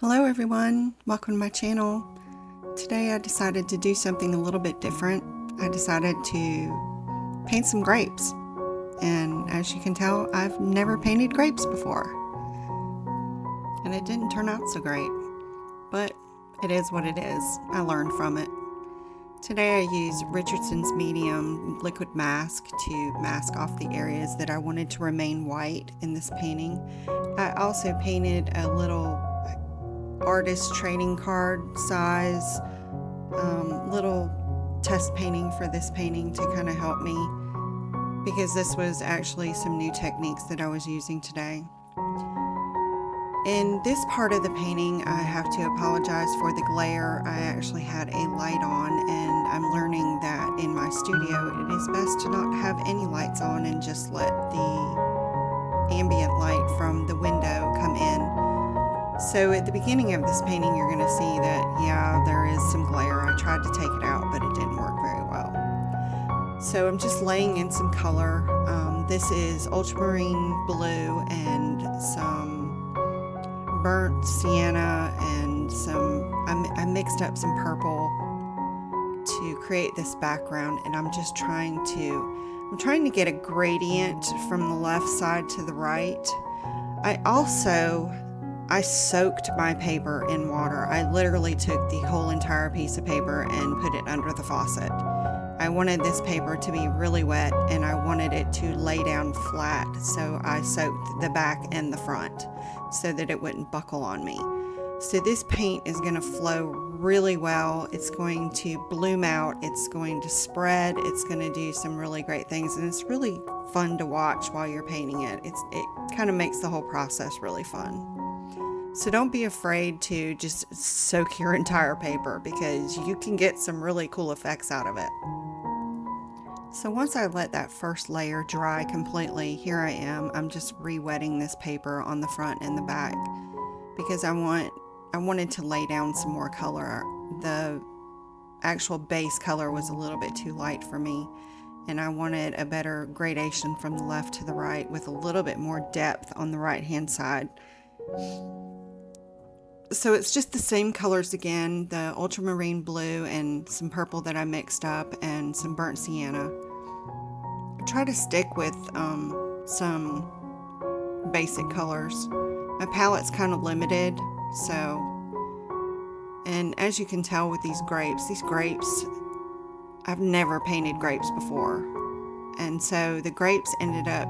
Hello everyone, welcome to my channel. Today I decided to do something a little bit different. I decided to paint some grapes. And as you can tell, I've never painted grapes before. And it didn't turn out so great. But it is what it is. I learned from it. Today I used Richardson's Medium Liquid Mask to mask off the areas that I wanted to remain white in this painting. I also painted a little artist trading card size little test painting for this painting to kind of help me, because this was actually some new techniques that I was using today. In this part of the painting, I have to apologize for the glare. I actually had a light on, and I'm learning that in my studio it is best to not have any lights on and just let the ambient light from the window come in. So at the beginning of this painting, you're going to see that, yeah, there is some glare. I tried to take it out, but it didn't work very well. So I'm just laying in some color. This is ultramarine blue and some burnt sienna and I mixed up some purple to create this background, and I'm trying to get a gradient from the left side to the right. I soaked my paper in water. I literally took the whole entire piece of paper and put it under the faucet. I wanted this paper to be really wet, and I wanted it to lay down flat, so I soaked the back and the front so that it wouldn't buckle on me. So this paint is going to flow really well. It's going to bloom out. It's going to spread. It's going to do some really great things, and it's really fun to watch while you're painting it. It kind of makes the whole process really fun. So don't be afraid to just soak your entire paper, because you can get some really cool effects out of it. So once I let that first layer dry completely, here I am. I'm just re-wetting this paper on the front and the back, because I wanted to lay down some more color. The actual base color was a little bit too light for me, and I wanted a better gradation from the left to the right with a little bit more depth on the right hand side. So it's just the same colors again, the ultramarine blue and some purple that I mixed up and some burnt sienna. I try to stick with some basic colors. My palette's kind of limited, and as you can tell with these grapes, I've never painted grapes before. And so the grapes ended up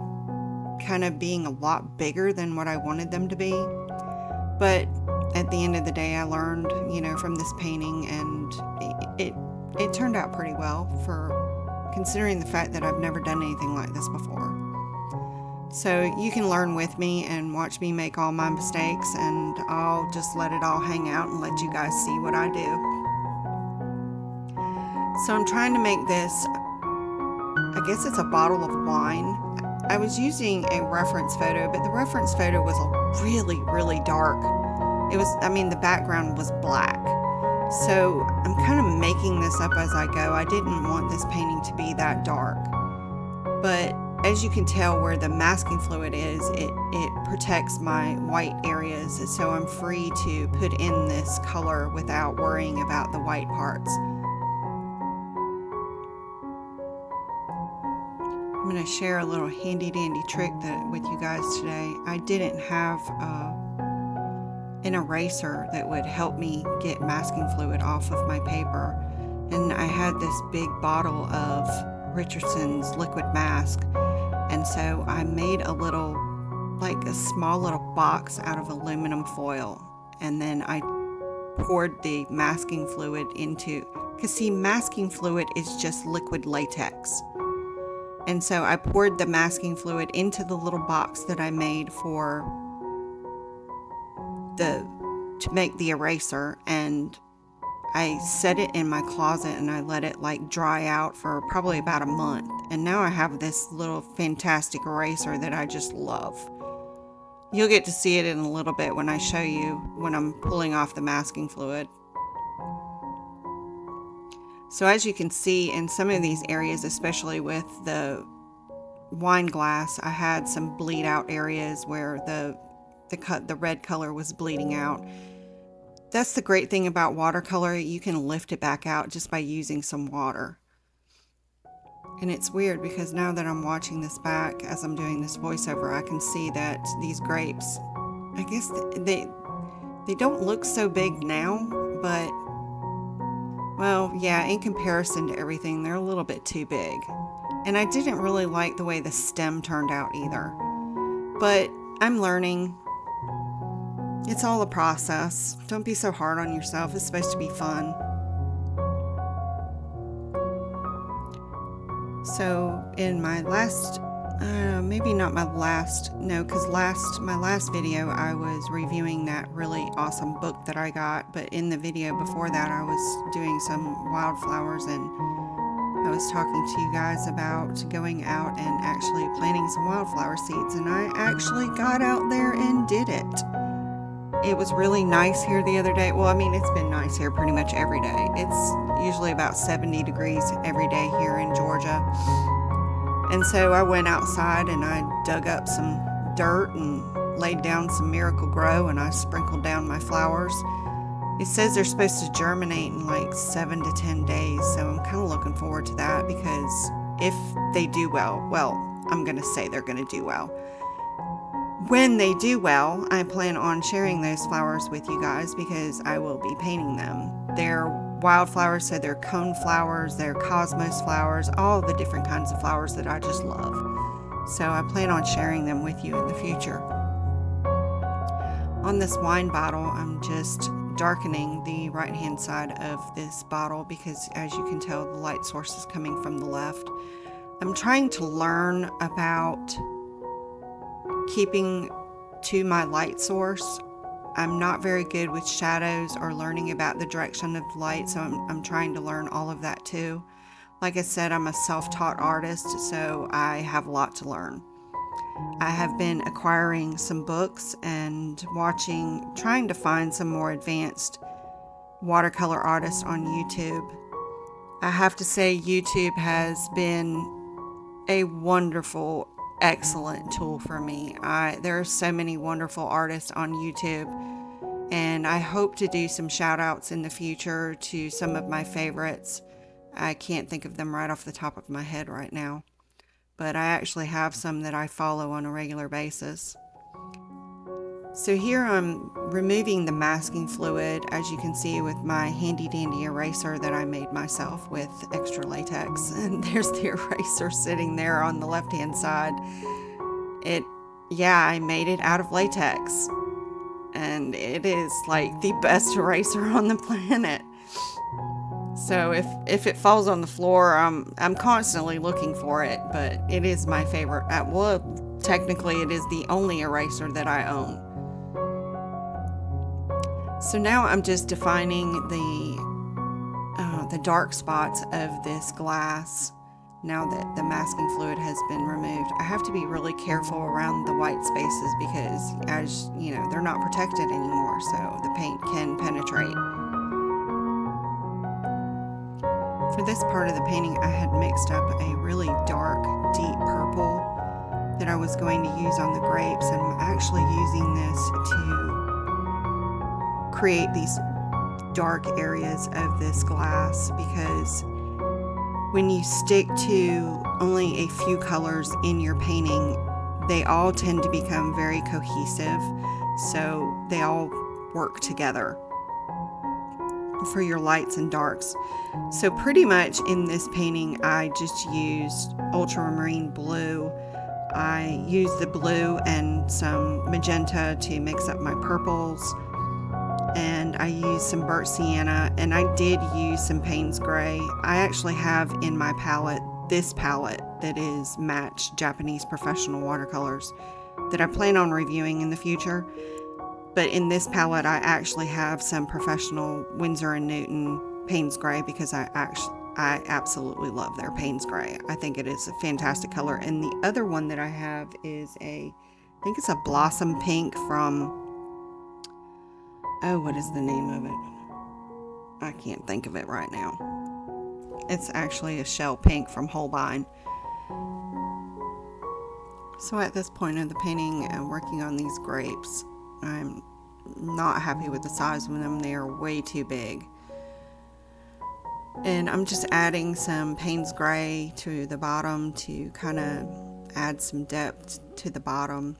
kind of being a lot bigger than what I wanted them to be. But at the end of the day, I learned, from this painting, and it turned out pretty well for considering the fact that I've never done anything like this before. So you can learn with me and watch me make all my mistakes, and I'll just let it all hang out and let you guys see what I do. So I'm trying to make this, I guess it's a bottle of wine. I was using a reference photo, but the reference photo was really, really dark. The background was black. So I'm kind of making this up as I go. I didn't want this painting to be that dark. But as you can tell, where the masking fluid is, it protects my white areas. So I'm free to put in this color without worrying about the white parts. I'm going to share a little handy dandy trick with you guys today. I didn't have an eraser that would help me get masking fluid off of my paper, and I had this big bottle of Richardson's liquid mask, and so I made a small little box out of aluminum foil, and then I poured the masking fluid because masking fluid is just liquid latex. And so I poured the masking fluid into the little box that I made to make the eraser, and I set it in my closet and I let it dry out for probably about a month. And now I have this little fantastic eraser that I just love. You'll get to see it in a little bit when I show you when I'm pulling off the masking fluid. So as you can see in some of these areas, especially with the wine glass, I had some bleed out areas where the red color was bleeding out. That's the great thing about watercolor. You can lift it back out just by using some water. And it's weird because now that I'm watching this back as I'm doing this voiceover, I can see that these grapes, I guess they don't look so big now, but, well, yeah, in comparison to everything, they're a little bit too big. And I didn't really like the way the stem turned out either. But I'm learning. It's all a process. Don't be so hard on yourself. It's supposed to be fun. So in my last, maybe not my last, no, because my last video I was reviewing that really awesome book that I got, but in the video before that I was doing some wildflowers, and I was talking to you guys about going out and actually planting some wildflower seeds, and I actually got out there and did it. It was really nice here the other day. Well, I mean, it's been nice here pretty much every day. It's usually about 70 degrees every day here in Georgia. And so I went outside and I dug up some dirt and laid down some Miracle-Gro, and I sprinkled down my flowers. It says they're supposed to germinate in like 7 to 10 days. So I'm kind of looking forward to that, because if they do well, I'm going to say they're going to do well. When they do well, I plan on sharing those flowers with you guys, because I will be painting them. They're wildflowers, so they're cone flowers, they're cosmos flowers, all the different kinds of flowers that I just love. So I plan on sharing them with you in the future. On this wine bottle, I'm just darkening the right-hand side of this bottle, because as you can tell, the light source is coming from the left. I'm trying to learn about keeping to my light source. I'm not very good with shadows or learning about the direction of light, so I'm trying to learn all of that too. Like I said, I'm a self-taught artist, so I have a lot to learn. I have been acquiring some books and trying to find some more advanced watercolor artists on YouTube. I have to say, YouTube has been a wonderful, excellent tool for me. There are so many wonderful artists on YouTube, and I hope to do some shout outs in the future to some of my favorites. I can't think of them right off the top of my head right now, but I actually have some that I follow on a regular basis. So here I'm removing the masking fluid, as you can see, with my handy dandy eraser that I made myself with extra latex. And there's the eraser sitting there on the left hand side. I made it out of latex, and it is like the best eraser on the planet. So if it falls on the floor, I'm constantly looking for it, but it is my favorite. Well, technically it is the only eraser that I own. So now I'm just defining the dark spots of this glass. Now that the masking fluid has been removed, I have to be really careful around the white spaces, because, as you know, they're not protected anymore, so the paint can penetrate. For this part of the painting, I had mixed up a really dark, deep purple that I was going to use on the grapes, and I'm actually using this to create these dark areas of this glass, because when you stick to only a few colors in your painting, they all tend to become very cohesive, so they all work together for your lights and darks. So pretty much in this painting, I just used ultramarine blue. I used the blue and some magenta to mix up my purples, and I used some burnt sienna, and I did use some Payne's Gray. I actually have in my palette this palette that is Match Japanese Professional Watercolors that I plan on reviewing in the future. But in this palette, I actually have some professional Winsor & Newton Payne's Gray, because I absolutely love their Payne's Gray. I think it is a fantastic color. And the other one that I have is I think it's a Blossom Pink from, what is the name of it? I can't think of it right now. It's actually a Shell Pink from Holbein. So at this point of the painting, I'm working on these grapes. I'm not happy with the size of them. They are way too big. And I'm just adding some Payne's Gray to the bottom to kind of add some depth to the bottom.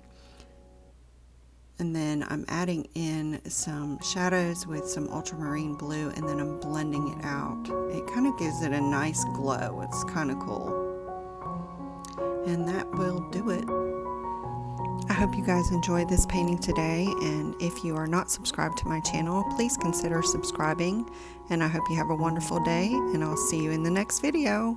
And then I'm adding in some shadows with some ultramarine blue, and then I'm blending it out. It kind of gives it a nice glow. It's kind of cool. And that will do it. I hope you guys enjoyed this painting today, and if you are not subscribed to my channel, please consider subscribing, and I hope you have a wonderful day, and I'll see you in the next video.